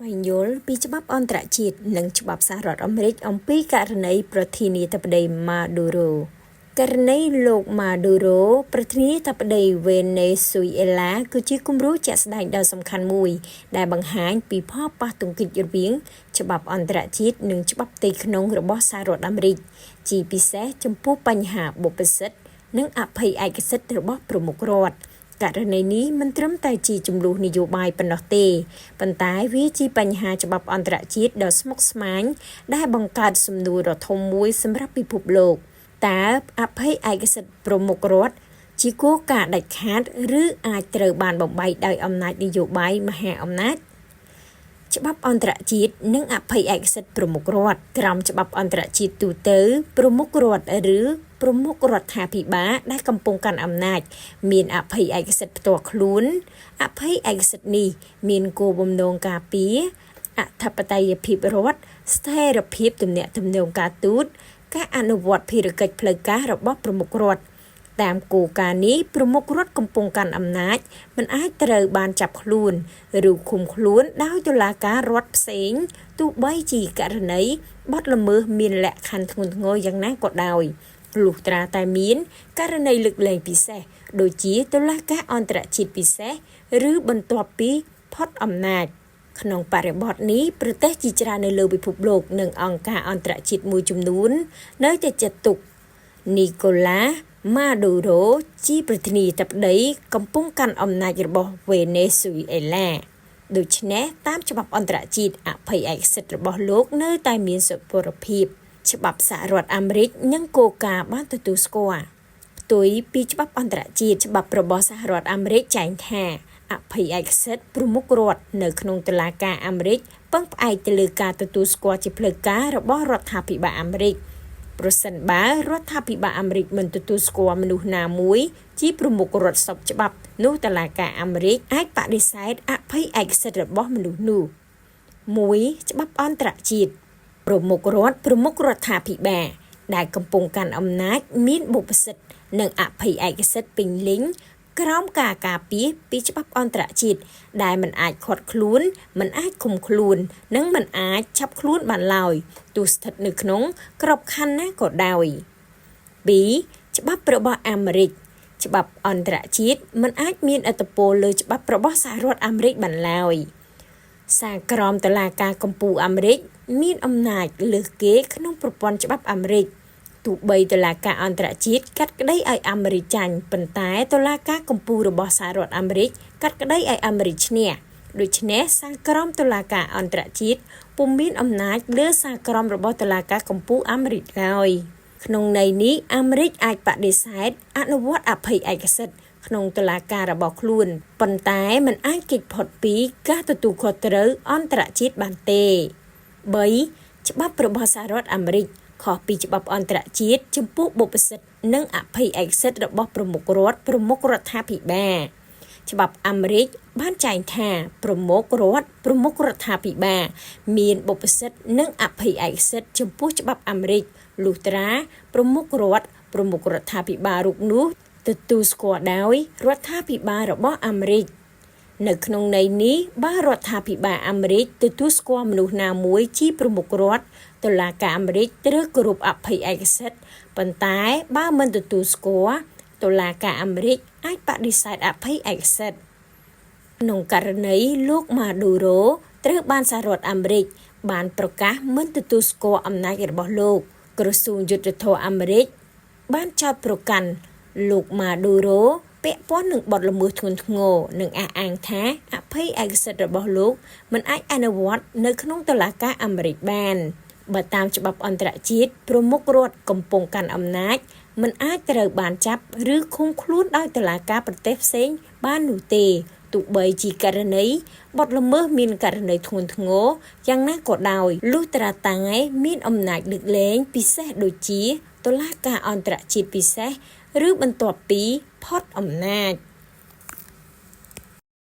បញ្យល់ពីច្បាប់អន្តរជាតិនិងច្បាប់សហរដ្ឋអាមេរិកអំពីករណីប្រធានាធិបតីម៉ាឌូរ៉ូករណីលោកម៉ាឌូរ៉ូប្រធានាធិបតីវេណេស៊ុយអេឡាគឺជាគំរូជាក់ស្ដែងដ៏សំខាន់មួយដែលបង្ហាញពីផលប៉ះទង្គិចរវាងច្បាប់អន្តរជាតិនិងច្បាប់ផ្ទៃក្នុងរបស់សហរដ្ឋអាមេរិកជាពិសេសចំពោះបញ្ហាបុព្វសិទ្ធិនិងអភ័យឯកសិទ្ធិរបស់ប្រមុខរដ្ឋករណីនេះមិនត្រឹមតែជាចំនួននយោបាយប៉ុណ្ណោះទេប៉ុន្តែវាជាបញ្ហាច្បាប់អន្តរជាតិដ៏ស្មុគស្មាញដែលបង្កើតសំណួរដ៏ធំមួយសម្រាប់ពិភពលោកតើអភ័យឯកសិទ្ធិប្រមុខរដ្ឋជាគោលការណ៍ដាច់ខាតឬអាចត្រូវបានបំបែកដោយអំណាចនយោបាយមហាអំណាចច្បាប់អន្តរជាតិនិងអភ័យឯកសិទ្ធិប្រមុខរដ្ឋក្រោមច្បាប់អន្តរជាតិទូទៅប្រមុខរដ្ឋឬប្រមុខរដ្ឋាភិបាលដែលកំពុងកាន់អំណាចមានអភ័យឯកសិទ្ធិផ្ទាល់ខ្លួនអភ័យឯកសិទ្ធិនេះមានគោលបំណងការពារអធិបតេយ្យភាពរដ្ឋស្ថិរភាពទំនាក់ទំនងការទូតការអនុវត្តភារកិច្ចផ្លូវការរបស់ប្រមុខរដ្ឋតាមគោលការណ៍នេះប្រមុខរដ្ឋកំពុងកាន់អំណាចមិនអាចត្រូវបានចាប់ខ្លួនឬឃុំខ្លួនដោយតុលាការរដ្ឋផ្សេងទោះបីជាករណីបទល្មើសមានលក្ខខណ្ឌធ្ងន់ធ្ងរយ៉ាងណាក៏ដោយលុះត្រាតែមានករណីលើកលែងពិសេសដូចជាតុលាការអន្តរជាតិពិសេសឬបន្ទាប់ពីផុតអំណាចក្នុងបរិបទនេះប្រទេសជាច្រើននៅលើពិភពលោកនិងអង្គការអន្តរជាតិមួយចំនួននៅតែចាត់ទុកនីកូឡាម៉ាឌូរ៉ូជាប្រធានាធិបតីកំពុងកាន់អំណាចរបស់វេណេស៊ុយអេឡាដូច្នេះតាមច្បាប់អន្តរជាតិអភ័យឯកសិទ្ធិរបស់លោកនៅតែមានសុពលភាពច្បាប់សហរដ្ឋអាមេរិកនិងគោលការណ៍បានទទួលស្គាល់ផ្ទុយពីច្បាប់អន្តរជាតិច្បាប់របស់សហរដ្ឋអាមេរិកចែងថាអភ័យឯកសិទ្ធិប្រមុខរដ្ឋនៅក្នុងតុលាការអាមេរិកពឹងផ្អែកទៅលើការទទួលស្គាល់ជាផ្លូវការរបស់រដ្ឋាភិបាលអាមេរិកប្រសិនបើរដ្ឋាភិបាលអាមេរិកមិនទទួលស្គាល់មនុស្សណាមួយជាប្រមុខរដ្ឋស្របច្បាប់នោះតុលាការអាមេរិកអាចបដិសេធអភ័យឯកសិទ្ធិរបស់មនុស្សនោះ1ច្បាប់អន្តរជាតិប្រមុខរដ្ឋប្រមុខរដ្ឋាភិបាលដែលកំពុងកាន់អំណាចមានបុព្វសិទ្ធិនិងអភ័យឯកសិទ្ធិពេញលេញក្រោមការការពារពីច្បាប់អន្តរជាតិដែលមិនអាចឃាត់ខ្លួនមិនអាចឃុំខ្លួននិងមិនអាចចាប់ខ្លួនបានឡើយទោះស្ថិតនៅក្នុងក្របខ័ណ្ឌណាក៏ដោយ2ច្បាប់របស់អាមេរិកច្បាប់អន្តរជាតិមិនអាចមានឥទ្ធិពលលើច្បាប់របស់សហរដ្ឋអាមេរិកបានឡើយសាលក្រមតុលាការកំពូលអាមេរិកមានអំណាចលើសគេក្នុងប្រព័ន្ធច្បាប់អាមេរិកទោះបីតុលាការអន្តរជាតិកាត់ក្តីឲ្យអាមេរិកចាញ់ប៉ុន្តែតុលាការកំពូលរបស់សហរដ្ឋអាមេរិកកាត់ក្តីឲ្យអាមេរិកឈ្នះដូច្នេះសាលក្រមតុលាការអន្តរជាតិពុំមានអំណាចលើសាលក្រមរបស់តុលាការកំពូលអាមេរិកឡើយក្នុងន័យនេះអាមេរិកអាចបដិសេធអនុវត្តអភ័យឯកសិទ្ធិក្នុងតុលាការរបស់ខ្លួនប៉ុន្តែមិនអាចគេចផុតពីការទទួលខុសត្រូវអន្តរជាតិបានទេ3ច្បាប់របស់សហរដ្ឋអាមេរិកខុសពីច្បាប់អន្តរជាតិចំពោះបុព្វសិទ្ធិនិងអភ័យឯកសិទ្ធិរបស់ប្រមុខរដ្ឋប្រមុខរដ្ឋាភិបាលច្បាប់អាមេរិកបានចែងថាប្រមុខរដ្ឋប្រមុខរដ្ឋាភិបាលមានបុព្វសិទ្ធិនិងអភ័យឯកសិទ្ធិចំពោះច្បាប់អាមេរិកលុះត្រាប្រមុខរដ្ឋប្រមុខរដ្ឋាភិបាលរូបនោះទទួលស្គាល់ដោយរដ្ឋាភិបាលរបស់អាមេរិកនៅក្នុងន័យនេះបើរដ្ឋាភិបាលអាមេរិកទទួលស្គាល់មនុស្សណាមួយជាប្រមុខរដ្ឋតុលាការអាមេរិកត្រូវគោរពអភ័យឯកសិទ្ធិប៉ុន្តែបើមិនទទួលស្គាល់តុលាការអាមេរិកអាចបដិសេធអភ័យឯកសិទ្ធិក្នុងករណីលោកម៉ាឌូរ៉ូត្រូវបានសហរដ្ឋអាមេរិកបានប្រកាសមិនទទួលស្គាល់អំណាចរបស់លោកក្រសួងយុត្តិធម៌អាមេរិកបានចោទប្រកាន់លោកម៉ាឌូរ៉ូពាក់ព័ន្ធនឹងបទល្មើសធ្ងន់ធ្ងរនិងអះអាងថាអភ័យឯកសិទ្ធិរបស់លោកមិនអាចអនុវត្តនៅក្នុងតុលាការអាមេរិកបានបើតាមច្បាប់អន្តរជាតិប្រមុខរដ្ឋកំពុងកាន់អំណាចមិនអាចត្រូវបានចាប់ឬឃុំខ្លួនដោយតុលាការប្រទេសផ្សេងបាននោះទេទោះបីជាករណីបទល្មើសមានករណីធ្ងន់ធ្ងរយ៉ាងណាក៏ដោយលុះត្រាតែមានអំណាចលើកលែងពិសេសដូចជាតុលាការអន្តរជាតិពិសេសឬបន្ទាប់ពីផុតអំណាច